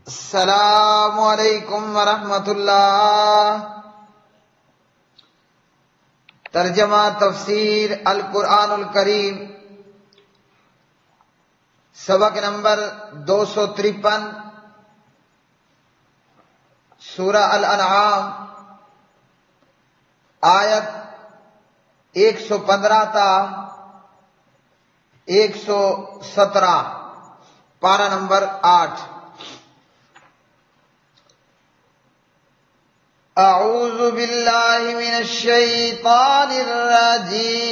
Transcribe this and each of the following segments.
السلام علیکم ورحمۃ اللہ۔ ترجمہ تفسیر القرآن الکریم، سبق نمبر 253، سورہ الانعام، آیت 115 تا 117، پارہ نمبر 8۔ اعوذ باللہ من الشیطان الرجیم۔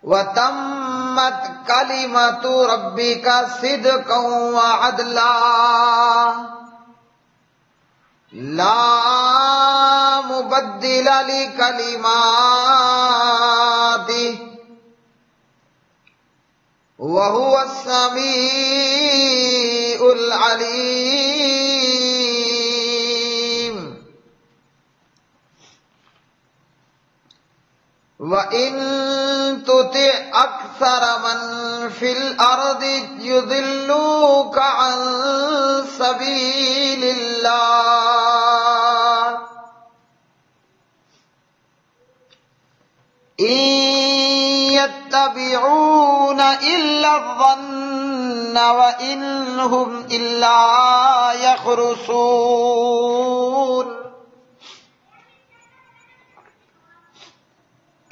وَتَمَّتْ كَلِمَةُ رَبِّكَ صِدْقًا وَعَدْلًا لَا مُبَدِّلَ لِكَلِمَاتِهِ وَهُوَ السَّمِيعُ الْعَلِيمُ۔ وَإِن تُطِعْ أَكْثَرَ مَن فِي الْأَرْضِ يُضِلُّوكَ عَن سَبِيلِ اللَّهِ إِن يَتَّبِعُونَ إِلَّا الظَّنَّ وَإِنْ هُمْ إِلَّا يَخْرُصُونَ۔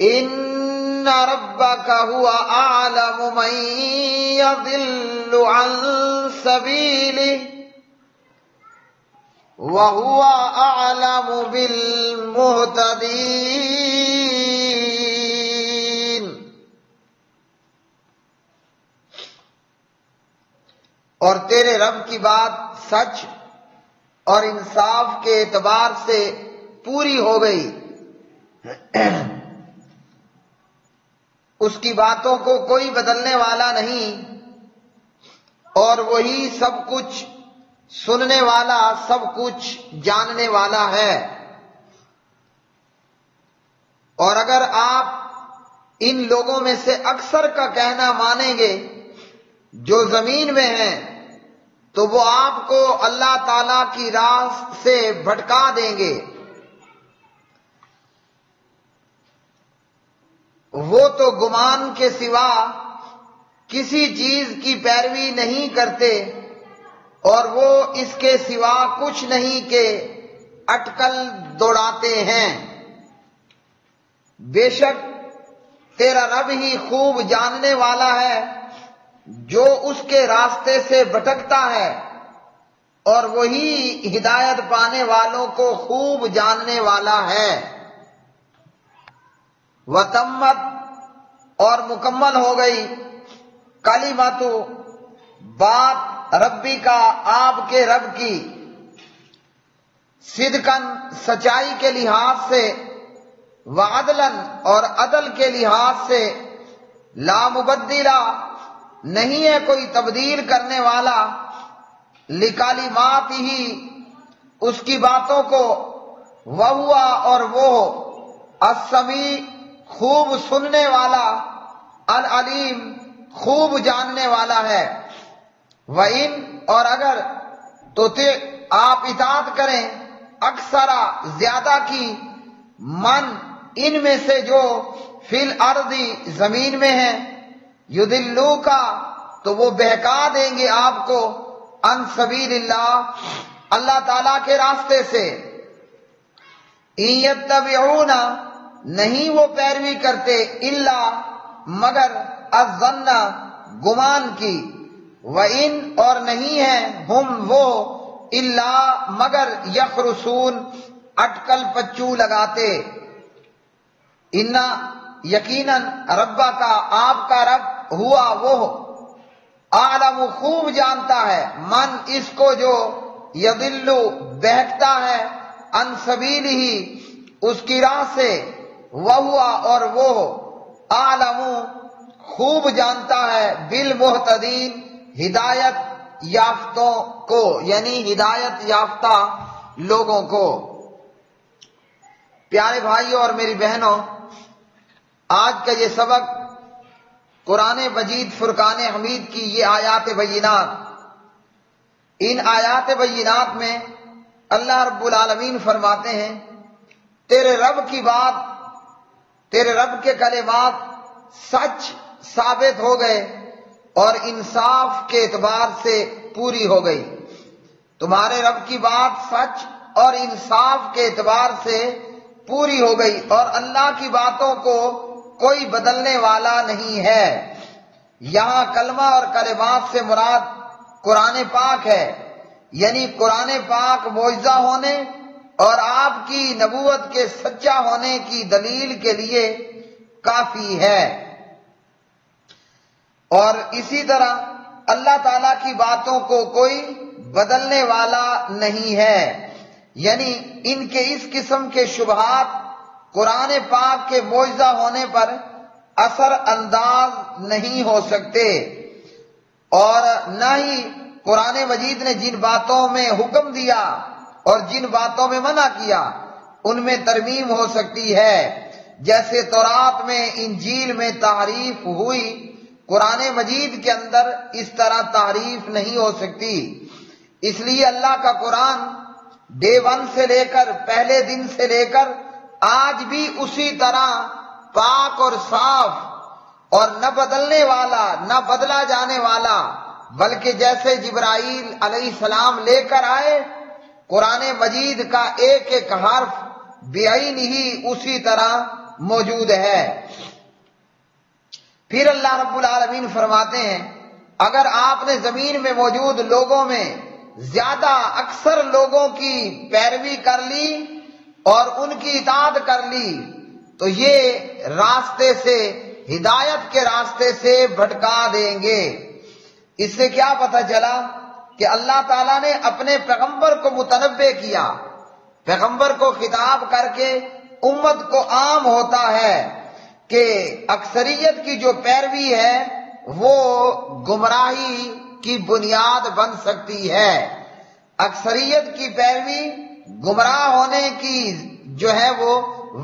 إِنَّ رَبَّكَ هُوَ أَعْلَمُ مَن يَضِلُّ عَن سَبِيلِهِ وَهُوَ أَعْلَمُ بِالْمُهْتَدِينَ۔ اور تیرے رب کی بات سچ اور انصاف کے اعتبار سے پوری ہو گئی، اس کی باتوں کو کوئی بدلنے والا نہیں، اور وہی سب کچھ سننے والا، سب کچھ جاننے والا ہے۔ اور اگر آپ ان لوگوں میں سے اکثر کا کہنا مانیں گے جو زمین میں ہیں، تو وہ آپ کو اللہ تعالی کی راہ سے بھٹکا دیں گے۔ وہ تو گمان کے سوا کسی چیز کی پیروی نہیں کرتے، اور وہ اس کے سوا کچھ نہیں کہ اٹکل دوڑاتے ہیں۔ بے شک تیرا رب ہی خوب جاننے والا ہے جو اس کے راستے سے بھٹکتا ہے، اور وہی ہدایت پانے والوں کو خوب جاننے والا ہے۔ وَتَمَّتْ، اور مکمل ہو گئی، کلمۃ، بات، ربی کا، آپ کے رب کی، صدقاً، سچائی کے لحاظ سے، وعدلاً، اور عدل کے لحاظ سے، لا مبدلہ، نہیں ہے کوئی تبدیل کرنے والا، لکلمات ہی، اس کی باتوں کو، وہو، اور وہ، السمیع، خوب سننے والا، العلیم، خوب جاننے والا ہے۔ وَإِن، اور اگر تُطِعْ، آپ اطاعت کریں، اکثرا، زیادہ کی، من، ان میں سے جو، فی الارض، زمین میں ہیں، یضلوک، تو وہ بہکا دیں گے آپ کو، عن سبیل اللہ، اللہ تعالیٰ کے راستے سے۔ ان یتبعون، نہیں وہ پیروی کرتے، الا، مگر، الظن، گمان کی، وَإِن، اور نہیں ہیں، ہم وہ، الا، مگر، یخرصون، اٹکل پچو لگاتے۔ ان، یقیناً، ربا کا، آپ کا رب، ہوا وہ، اعلم، خوب جانتا ہے، من، اس کو جو، یضل، بہکتا ہے، عن سبیلہ، اس کی راہ سے، وہو، اور وہ، اعلم، خوب جانتا ہے، بالمہتدین، ہدایت یافتوں کو، یعنی ہدایت یافتہ لوگوں کو۔ پیارے بھائیوں اور میری بہنوں، آج کا یہ سبق قرآن مجید فرقان حمید کی یہ آیات بینات، ان آیات بینات میں اللہ رب العالمین فرماتے ہیں تیرے رب کی بات، تیرے رب کے کلمات سچ ثابت ہو گئے اور انصاف کے اعتبار سے پوری ہو گئی۔ تمہارے رب کی بات سچ اور انصاف کے اعتبار سے پوری ہو گئی، اور اللہ کی باتوں کو کوئی بدلنے والا نہیں ہے۔ یہاں کلمہ اور کلمات سے مراد قرآن پاک ہے، یعنی قرآن پاک معجزہ ہونے اور آپ کی نبوت کے سچا ہونے کی دلیل کے لیے کافی ہے۔ اور اسی طرح اللہ تعالیٰ کی باتوں کو کوئی بدلنے والا نہیں ہے، یعنی ان کے اس قسم کے شبہات قرآن پاک کے معجزہ ہونے پر اثر انداز نہیں ہو سکتے، اور نہ ہی قرآن مجید نے جن باتوں میں حکم دیا اور جن باتوں میں منع کیا ان میں ترمیم ہو سکتی ہے۔ جیسے تورات میں، انجیل میں تحریف ہوئی، قرآن مجید کے اندر اس طرح تحریف نہیں ہو سکتی۔ اس لیے اللہ کا قرآن ڈے ون سے لے کر، پہلے دن سے لے کر آج بھی اسی طرح پاک اور صاف اور نہ بدلنے والا، نہ بدلا جانے والا، بلکہ جیسے جبرائیل علیہ السلام لے کر آئے قرآن مجید کا ایک ایک حرف بعین ہی اسی طرح موجود ہے۔ پھر اللہ رب العالمین فرماتے ہیں اگر آپ نے زمین میں موجود لوگوں میں زیادہ اکثر لوگوں کی پیروی کر لی اور ان کی اطاعت کر لی تو یہ راستے سے، ہدایت کے راستے سے بھٹکا دیں گے۔ اس سے کیا پتہ چلا کہ اللہ تعالیٰ نے اپنے پیغمبر کو متنبع کیا، پیغمبر کو خطاب کر کے امت کو عام ہوتا ہے کہ اکثریت کی جو پیروی ہے وہ گمراہی کی بنیاد بن سکتی ہے، اکثریت کی پیروی گمراہ ہونے کی جو ہے وہ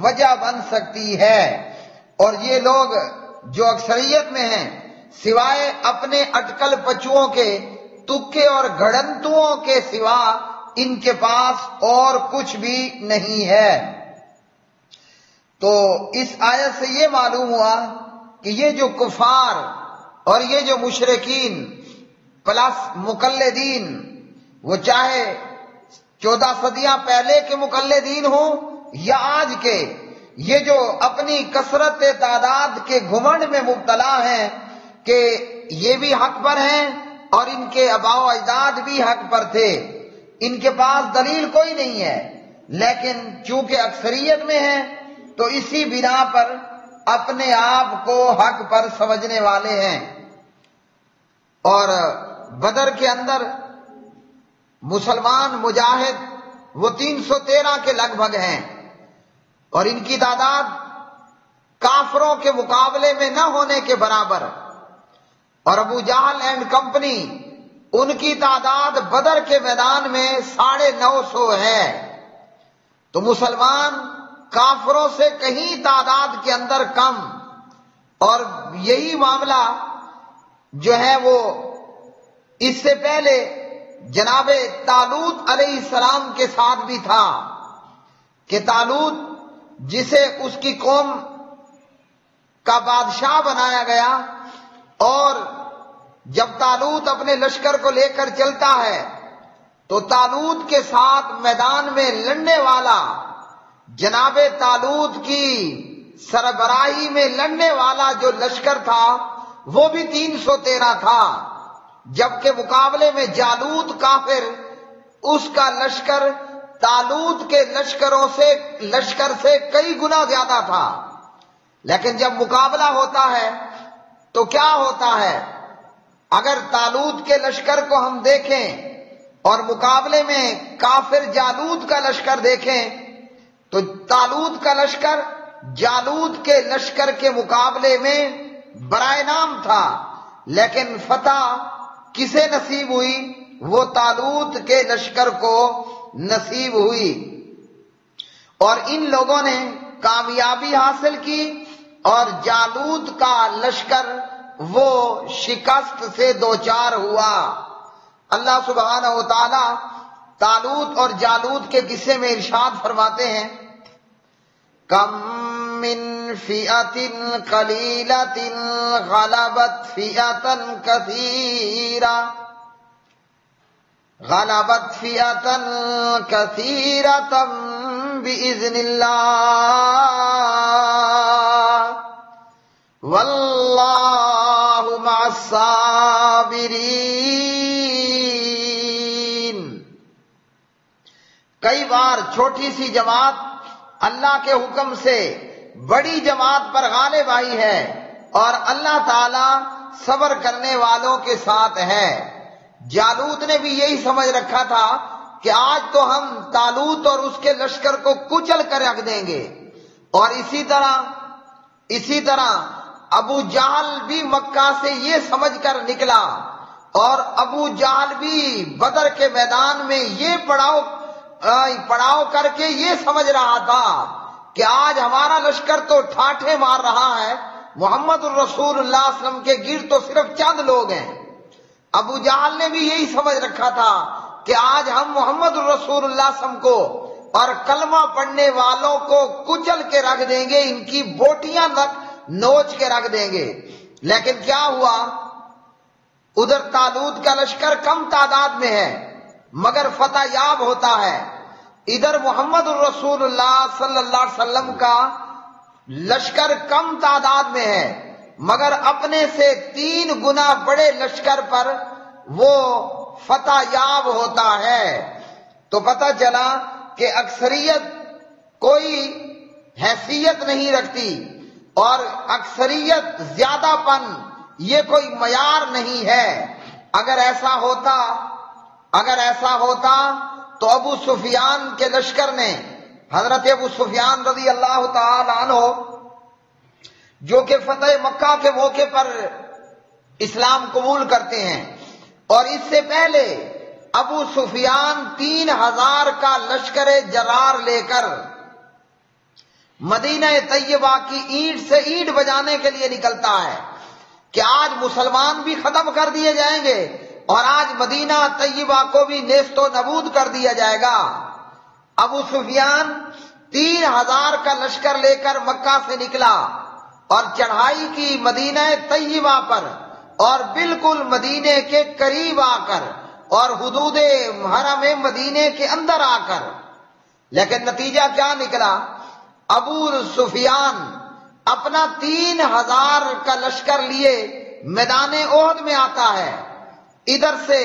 وجہ بن سکتی ہے۔ اور یہ لوگ جو اکثریت میں ہیں سوائے اپنے اٹکل پچوؤں کے، تکے اور گھڑنتوں کے سوا ان کے پاس اور کچھ بھی نہیں ہے۔ تو اس آیت سے یہ معلوم ہوا کہ یہ جو کفار اور یہ جو مشرکین پلس مقلدین، وہ چاہے 14 صدیاں پہلے کے مقلدین ہوں یا آج کے، یہ جو اپنی کثرت تعداد کے گھمنڈ میں مبتلا ہیں کہ یہ بھی حق پر ہیں اور ان کے آباء و اجداد بھی حق پر تھے، ان کے پاس دلیل کوئی نہیں ہے، لیکن چونکہ اکثریت میں ہیں تو اسی بنا پر اپنے آپ کو حق پر سمجھنے والے ہیں۔ اور بدر کے اندر مسلمان مجاہد وہ 313 کے لگ بھگ ہیں، اور ان کی تعداد کافروں کے مقابلے میں نہ ہونے کے برابر، اور ابو جہل اینڈ کمپنی ان کی تعداد بدر کے میدان میں 950 ہے۔ تو مسلمان کافروں سے کہیں تعداد کے اندر کم، اور یہی معاملہ جو ہے وہ اس سے پہلے جناب طالوت علیہ السلام کے ساتھ بھی تھا کہ طالوت جسے اس کی قوم کا بادشاہ بنایا گیا، اور جب طالوت اپنے لشکر کو لے کر چلتا ہے تو طالوت کے ساتھ میدان میں لڑنے والا، جناب طالوت کی سربراہی میں لڑنے والا جو لشکر تھا وہ بھی 313 تھا، جبکہ مقابلے میں جالوت کافر، اس کا لشکر طالوت کے لشکر سے کئی گنا زیادہ تھا۔ لیکن جب مقابلہ ہوتا ہے تو کیا ہوتا ہے، اگر طالوت کے لشکر کو ہم دیکھیں اور مقابلے میں کافر جالوت کا لشکر دیکھیں تو طالوت کا لشکر جالوت کے لشکر کے مقابلے میں برائے نام تھا، لیکن فتح کسے نصیب ہوئی؟ وہ طالوت کے لشکر کو نصیب ہوئی، اور ان لوگوں نے کامیابی حاصل کی اور جالوت کا لشکر وہ شکست سے دوچار ہوا۔ اللہ سبحانہ و تعالی طالوت اور جالوت کے قصے میں ارشاد فرماتے ہیں، کم من فئۃ قلیلۃ غلبت فئۃ کثیرہ بإذن اللہ واللہ مع الصابرین۔ کئی بار چھوٹی سی جماعت اللہ کے حکم سے بڑی جماعت پر غالب آئی ہے، اور اللہ تعالی صبر کرنے والوں کے ساتھ ہے۔ جالوت نے بھی یہی سمجھ رکھا تھا کہ آج تو ہم طالوت اور اس کے لشکر کو کچل کر رکھ دیں گے، اور اسی طرح ابو جہل بھی مکہ سے یہ سمجھ کر نکلا، اور ابو جہل بھی بدر کے میدان میں یہ پڑاؤ کر کے یہ سمجھ رہا تھا کہ آج ہمارا لشکر تو ٹھاٹھے مار رہا ہے، محمد الرسول اللہ صلی اللہ علیہ وسلم کے گرد تو صرف چند لوگ ہیں۔ ابو جہل نے بھی یہی سمجھ رکھا تھا کہ آج ہم محمد الرسول اللہ صلی اللہ علیہ وسلم کو اور کلمہ پڑھنے والوں کو کچل کے رکھ دیں گے، ان کی بوٹیاں نوچ کے رکھ دیں گے۔ لیکن کیا ہوا؟ ادھر طالوت کا لشکر کم تعداد میں ہے مگر فتح یاب ہوتا ہے، ادھر محمد الرسول اللہ صلی اللہ علیہ وسلم کا لشکر کم تعداد میں ہے مگر اپنے سے 3 گنا بڑے لشکر پر وہ فتح یاب ہوتا ہے۔ تو پتہ چلا کہ اکثریت کوئی حیثیت نہیں رکھتی، اور اکثریت زیادہ پن یہ کوئی معیار نہیں ہے۔ اگر ایسا ہوتا تو ابو سفیان کے لشکر نے، حضرت ابو سفیان رضی اللہ تعالی عنہ جو کہ فتح مکہ کے موقع پر اسلام قبول کرتے ہیں، اور اس سے پہلے ابو سفیان 3000 کا لشکر جرار لے کر مدینہ طیبہ کی اینٹ سے اینٹ بجانے کے لیے نکلتا ہے کہ آج مسلمان بھی ختم کر دیے جائیں گے اور آج مدینہ طیبہ کو بھی نیست و نبود کر دیا جائے گا۔ ابو سفیان 3000 کا لشکر لے کر مکہ سے نکلا اور چڑھائی کی مدینہ طیبہ پر، اور بالکل مدینے کے قریب آ کر اور حدود حرم مدینے کے اندر آ کر، لیکن نتیجہ کیا نکلا؟ ابو سفیان اپنا 3000 کا لشکر لیے میدان احد میں آتا ہے۔ ادھر سے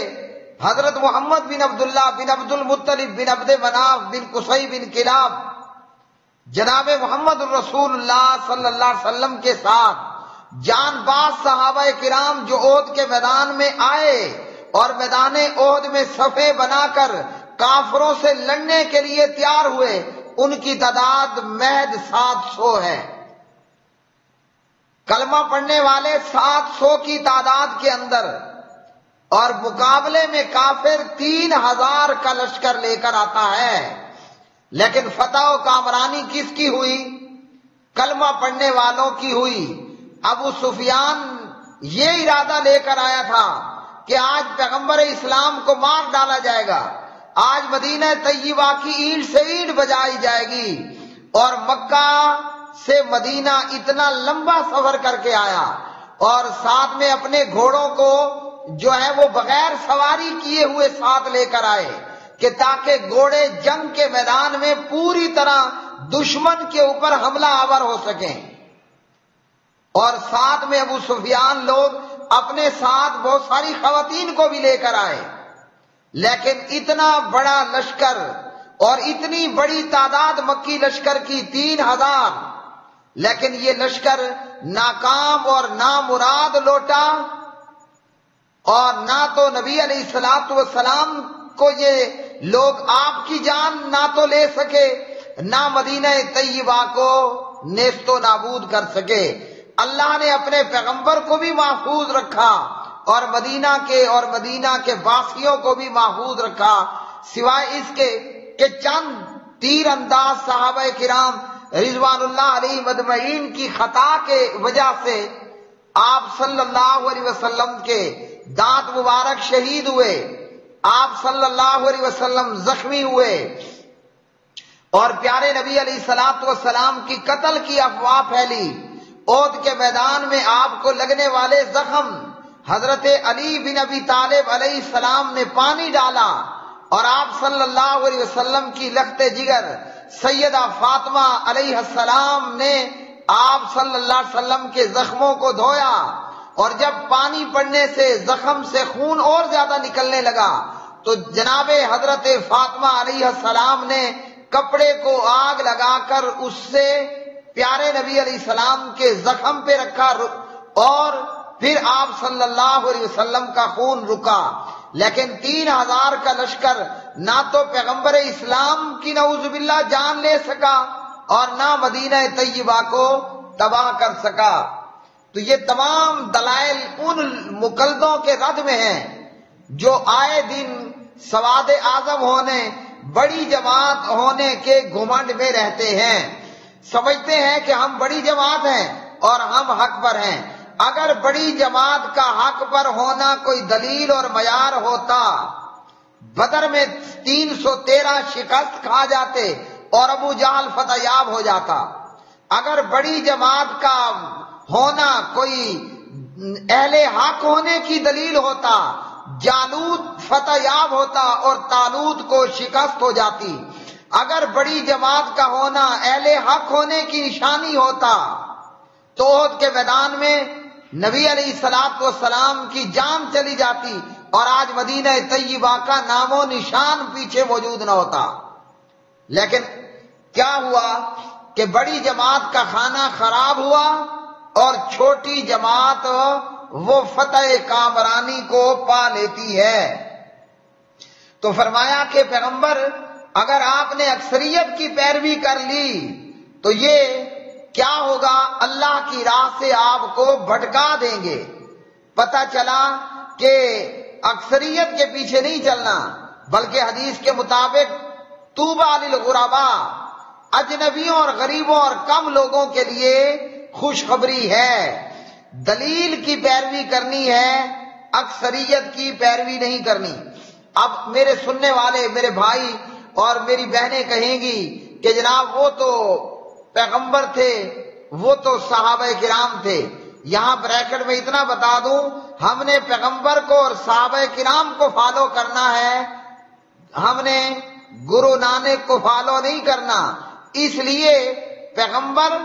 حضرت محمد بن عبداللہ بن عبد المطلب بن عبد مناف بن قصی بن کلاب جناب محمد الرسول اللہ صلی اللہ علیہ وسلم کے ساتھ جان باز صحابہ کرام جو احد کے میدان میں آئے اور میدان احد میں صفیں بنا کر کافروں سے لڑنے کے لیے تیار ہوئے، ان کی تعداد محض 700 ہے۔ کلمہ پڑھنے والے 700 کی تعداد کے اندر، اور مقابلے میں کافر 3000 کا لشکر لے کر آتا ہے۔ لیکن فتح و کامرانی کس کی ہوئی؟ کلمہ پڑھنے والوں کی ہوئی۔ ابو سفیان یہ ارادہ لے کر آیا تھا کہ آج پیغمبر اسلام کو مار ڈالا جائے گا، آج مدینہ طیبہ کی اینٹ سے اینٹ بجائی جائے گی، اور مکہ سے مدینہ اتنا لمبا سفر کر کے آیا، اور ساتھ میں اپنے گھوڑوں کو جو ہے وہ بغیر سواری کیے ہوئے ساتھ لے کر آئے کہ تاکہ گھوڑے جنگ کے میدان میں پوری طرح دشمن کے اوپر حملہ آور ہو سکیں۔ اور ساتھ میں ابو سفیان لوگ اپنے ساتھ بہت ساری خواتین کو بھی لے کر آئے، لیکن اتنا بڑا لشکر اور اتنی بڑی تعداد مکی لشکر کی 3000، لیکن یہ لشکر ناکام اور نامراد لوٹا، اور نہ تو نبی علیہ الصلوۃ والسلام کو یہ لوگ آپ کی جان نہ تو لے سکے، نہ مدینہ طیبہ کو نیست و نابود کر سکے۔ اللہ نے اپنے پیغمبر کو بھی محفوظ رکھا اور مدینہ کے باقیوں کو بھی محفوظ رکھا، سوائے اس کے کہ چند تیر انداز صحابہ کرام رضوان اللہ علیہ مجمعین کی خطا کے وجہ سے آپ صلی اللہ علیہ وسلم کے دانت مبارک شہید ہوئے، آپ صلی اللہ علیہ وسلم زخمی ہوئے، اور پیارے نبی علیہ الصلوۃ والسلام کی قتل کی افواہ پھیلی۔ احد کے میدان میں آپ کو لگنے والے زخم حضرت علی بن ابی طالب علیہ السلام نے پانی ڈالا، اور آپ صلی اللہ علیہ وسلم کی لخت جگر سیدہ فاطمہ علیہ السلام نے آپ صلی اللہ علیہ وسلم کے زخموں کو دھویا، اور جب پانی پڑنے سے زخم سے خون اور زیادہ نکلنے لگا تو جناب حضرت فاطمہ علیہ السلام نے کپڑے کو آگ لگا کر اس سے پیارے نبی علیہ السلام کے زخم پہ رکھا، اور پھر آپ صلی اللہ علیہ وسلم کا خون رکا۔ لیکن 3000 کا لشکر نہ تو پیغمبر اسلام کی نعوذ باللہ جان لے سکا اور نہ مدینہ طیبہ کو تباہ کر سکا۔ تو یہ تمام دلائل ان مقلدوں کے رد میں ہیں جو آئے دن سواد اعظم ہونے، بڑی جماعت ہونے کے گھمنڈ میں رہتے ہیں، سمجھتے ہیں کہ ہم بڑی جماعت ہیں اور ہم حق پر ہیں۔ اگر بڑی جماعت کا حق پر ہونا کوئی دلیل اور معیار ہوتا، بدر میں 313 شکست کھا جاتے اور ابو جہل فتح یاب ہو جاتا۔ اگر بڑی جماعت کا ہونا کوئی اہل حق ہونے کی دلیل ہوتا، جالوت فتح یاب ہوتا اور طالوت کو شکست ہو جاتی۔ اگر بڑی جماعت کا ہونا اہل حق ہونے کی نشانی ہوتا تو احد کے میدان میں نبی علیہ الصلوۃ والسلام کی جان چلی جاتی اور آج مدینہ طیبہ کا نام و نشان پیچھے موجود نہ ہوتا۔ لیکن کیا ہوا کہ بڑی جماعت کا کھانا خراب ہوا اور چھوٹی جماعت وہ فتح کامرانی کو پا لیتی ہے۔ تو فرمایا کہ پیغمبر اگر آپ نے اکثریت کی پیروی کر لی تو یہ کیا ہوگا، اللہ کی راہ سے آپ کو بھٹکا دیں گے۔ پتہ چلا کہ اکثریت کے پیچھے نہیں چلنا، بلکہ حدیث کے مطابق طوبیٰ للغرباء، اجنبیوں اور غریبوں اور کم لوگوں کے لیے خوشخبری ہے۔ دلیل کی پیروی کرنی ہے، اکثریت کی پیروی نہیں کرنی۔ اب میرے سننے والے میرے بھائی اور میری بہنیں کہیں گی کہ جناب وہ تو پیغمبر تھے، وہ تو صحابہ کرام تھے۔ یہاں بریکٹ میں اتنا بتا دوں، ہم نے پیغمبر کو اور صحابہ کرام کو فالو کرنا ہے، ہم نے گرو نانک کو فالو نہیں کرنا۔ اس لیے پیغمبر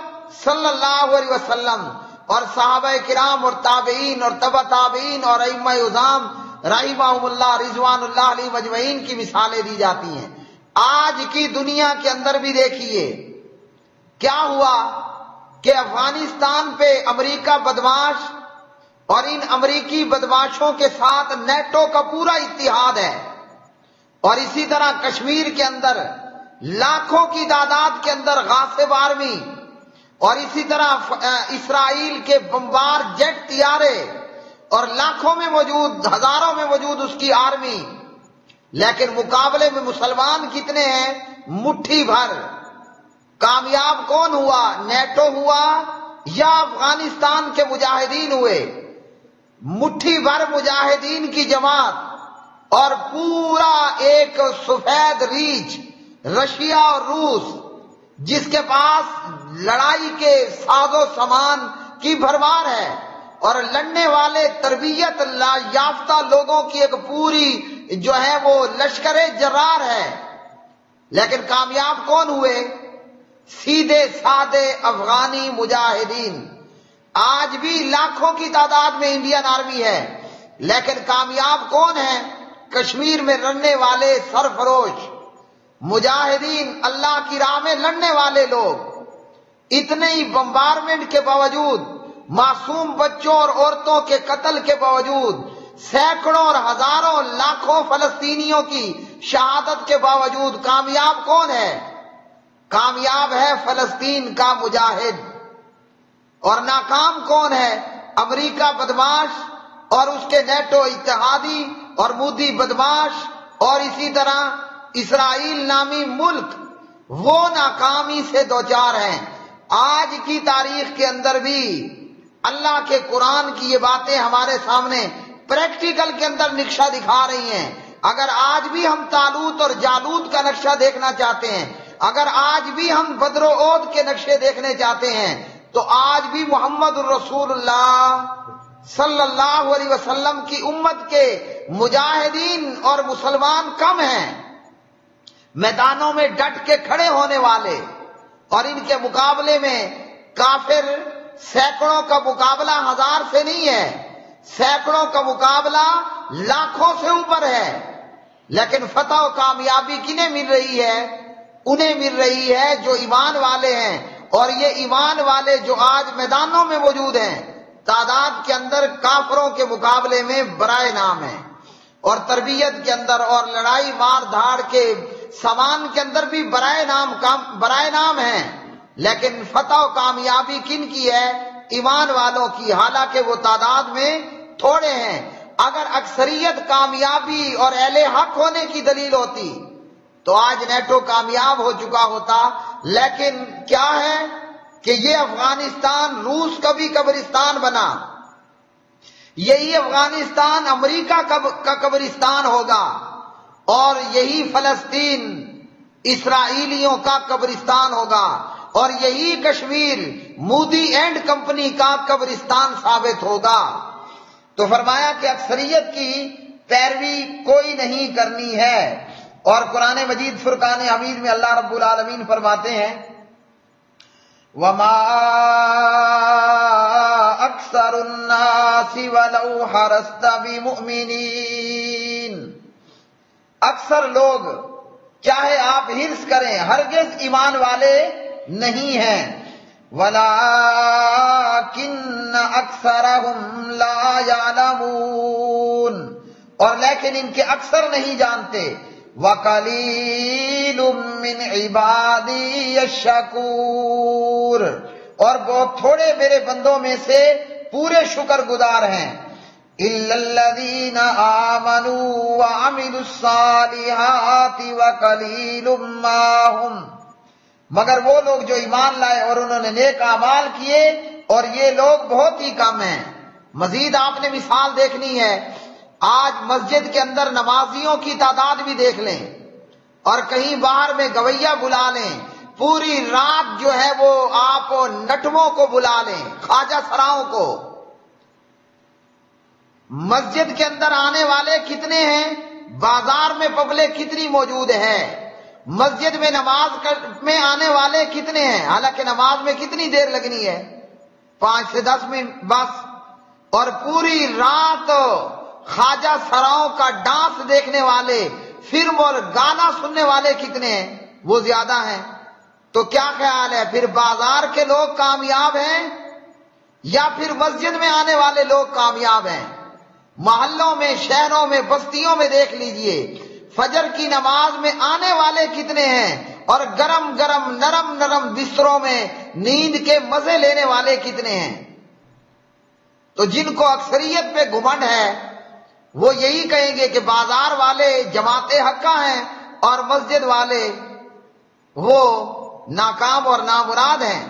صلی اللہ علیہ وسلم اور صحابہ کرام اور تابعین اور تبع تابعین اور ائمہ اعظام رحمہم اللہ رضوان اللہ علیہ مجمعین کی مثالیں دی جاتی ہیں۔ آج کی دنیا کے اندر بھی دیکھیے کیا ہوا کہ افغانستان پہ امریکہ بدماش اور ان امریکی بدماشوں کے ساتھ نیٹو کا پورا اتحاد ہے، اور اسی طرح کشمیر کے اندر لاکھوں کی تعداد کے اندر غاصب آرمی، اور اسی طرح اسرائیل کے بمبار جیٹ طیارے، اور لاکھوں میں موجود، ہزاروں میں موجود اس کی آرمی، لیکن مقابلے میں مسلمان کتنے ہیں؟ مٹھی بھر۔ کامیاب کون ہوا؟ نیٹو ہوا یا افغانستان کے مجاہدین ہوئے؟ مٹھی بھر مجاہدین کی جماعت اور پورا ایک سفید ریچھ رشیا اور روس، جس کے پاس لڑائی کے ساز و سامان کی بھرمار ہے اور لڑنے والے تربیت یافتہ لوگوں کی ایک پوری جو ہے وہ لشکر جرار ہے، لیکن کامیاب کون ہوئے؟ سیدھے سادے افغانی مجاہدین۔ آج بھی لاکھوں کی تعداد میں انڈین آرمی ہے، لیکن کامیاب کون ہے؟ کشمیر میں لڑنے والے سرفروش مجاہدین، اللہ کی راہ میں لڑنے والے لوگ۔ اتنے ہی بمبارمنٹ کے باوجود، معصوم بچوں اور عورتوں کے قتل کے باوجود، سینکڑوں اور ہزاروں لاکھوں فلسطینیوں کی شہادت کے باوجود کامیاب کون ہے؟ کامیاب ہے فلسطین کا مجاہد۔ اور ناکام کون ہے؟ امریکہ بدماش اور اس کے نیٹو اتحادی اور مودی بدماش اور اسی طرح اسرائیل نامی ملک، وہ ناکامی سے دوچار ہیں۔ آج کی تاریخ کے اندر بھی اللہ کے قرآن کی یہ باتیں ہمارے سامنے پریکٹیکل کے اندر نقشہ دکھا رہی ہیں۔ اگر آج بھی ہم طالوت اور جالوت کا نقشہ دیکھنا چاہتے ہیں، اگر آج بھی ہم بدر و احد کے نقشے دیکھنے چاہتے ہیں، تو آج بھی محمد الرسول اللہ صلی اللہ علیہ وسلم کی امت کے مجاہدین اور مسلمان کم ہیں، میدانوں میں ڈٹ کے کھڑے ہونے والے، اور ان کے مقابلے میں کافر سینکڑوں کا مقابلہ ہزار سے نہیں ہے، سینکڑوں کا مقابلہ لاکھوں سے اوپر ہے۔ لیکن فتح و کامیابی کنہیں مل رہی ہے؟ انہیں مل رہی ہے جو ایمان والے ہیں، اور یہ ایمان والے جو آج میدانوں میں موجود ہیں تعداد کے اندر کافروں کے مقابلے میں برائے نام ہیں، اور تربیت کے اندر اور لڑائی مار دھاڑ کے سامان کے اندر بھی برائے نام ہیں۔ لیکن فتح و کامیابی کن کی ہے؟ ایمان والوں کی، حالانکہ وہ تعداد میں تھوڑے ہیں۔ اگر اکثریت کامیابی اور اہل حق ہونے کی دلیل ہوتی تو آج نیٹو کامیاب ہو چکا ہوتا، لیکن کیا ہے کہ یہ افغانستان روس کا بھی قبرستان بنا، یہی افغانستان امریکہ کا قبرستان ہوگا، اور یہی فلسطین اسرائیلیوں کا قبرستان ہوگا، اور یہی کشمیر مودی اینڈ کمپنی کا قبرستان ثابت ہوگا۔ تو فرمایا کہ اکثریت کی پیروی کوئی نہیں کرنی ہے۔ اور قرآن مجید فرقان حمید میں اللہ رب العالمین فرماتے ہیں وَمَا أَكْثَرُ النَّاسِ وَلَوْ حَرَصْتَ بِمُؤْمِنِينَ، اکثر لوگ چاہے آپ حرص کریں ہرگز ایمان والے نہیں ہیں۔ وَلَٰكِنَّ أَكْثَرَهُمْ لَا يَعْلَمُونَ، اور لیکن ان کے اکثر نہیں جانتے۔ وَقَلِيلٌ مِّنْ عِبَادِيَ الشَّكُورُ، اور بہت تھوڑے میرے بندوں میں سے پورے شکر گزار ہیں۔ إِلَّا الَّذِينَ آمَنُوا وَعَمِلُوا الصَّالِحَاتِ وَقَلِيلٌ مَّا هُمْ، مگر وہ لوگ جو ایمان لائے اور انہوں نے نیک اعمال کیے، اور یہ لوگ بہت ہی کم ہیں۔ مزید آپ نے مثال دیکھنی ہے، آج مسجد کے اندر نمازیوں کی تعداد بھی دیکھ لیں، اور کہیں باہر میں گویہ بلا لیں، پوری رات جو ہے وہ آپ نٹموں کو بلا لیں، خواجہ سراؤں کو۔ مسجد کے اندر آنے والے کتنے ہیں؟ بازار میں پبلک کتنی موجود ہے؟ مسجد میں نماز میں آنے والے کتنے ہیں؟ حالانکہ نماز میں کتنی دیر لگنی ہے؟ 5 سے 10 منٹ بس۔ اور پوری رات خواجہ سراؤں کا ڈانس دیکھنے والے، فلم اور گانا سننے والے کتنے ہیں؟ وہ زیادہ ہیں۔ تو کیا خیال ہے، پھر بازار کے لوگ کامیاب ہیں یا پھر مسجد میں آنے والے لوگ کامیاب ہیں؟ محلوں میں، شہروں میں، بستیوں میں دیکھ لیجئے، فجر کی نماز میں آنے والے کتنے ہیں، اور گرم گرم نرم نرم بستروں میں نیند کے مزے لینے والے کتنے ہیں؟ تو جن کو اکثریت پہ گھمنڈ ہے وہ یہی کہیں گے کہ بازار والے جماعت حقہ ہیں اور مسجد والے وہ ناکام اور نامراد ہیں۔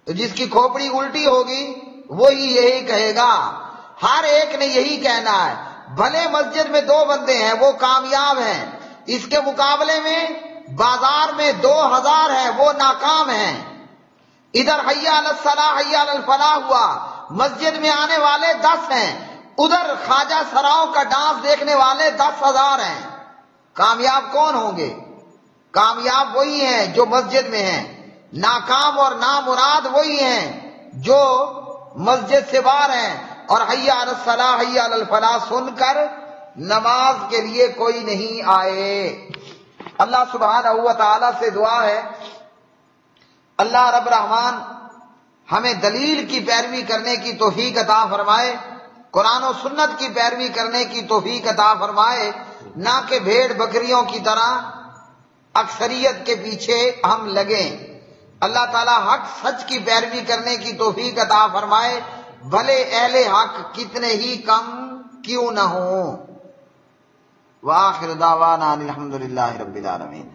تو جس کی کھوپڑی الٹی ہوگی وہی یہی کہے گا، ہر ایک نے یہی کہنا ہے۔ بھلے مسجد میں 2 بندے ہیں وہ کامیاب ہیں، اس کے مقابلے میں بازار میں 2000 ہیں وہ ناکام ہیں۔ ادھر حی علی الصلاح حی علی الفلاح ہوا، مسجد میں آنے والے 10 ہیں، ادھر خواجہ سراؤں کا ڈانس دیکھنے والے 10,000 ہیں۔ کامیاب کون ہوں گے؟ کامیاب وہی ہیں جو مسجد میں ہیں، ناکام اور نامراد وہی ہیں جو مسجد سے باہر ہیں اور حی علی الصلاح حی علی الفلاح سن کر نماز کے لیے کوئی نہیں آئے۔ اللہ سبحانہ و تعالی سے دعا ہے اللہ رب رحمان ہمیں دلیل کی پیروی کرنے کی توفیق عطا فرمائے، قرآن و سنت کی پیروی کرنے کی توفیق عطا فرمائے، نہ کہ بھیڑ بکریوں کی طرح اکثریت کے پیچھے ہم لگیں۔ اللہ تعالی حق سچ کی پیروی کرنے کی توفیق عطا فرمائے، بھلے اہل حق کتنے ہی کم کیوں نہ ہوں۔ وآخر دعوانا الحمدللہ رب العالمین۔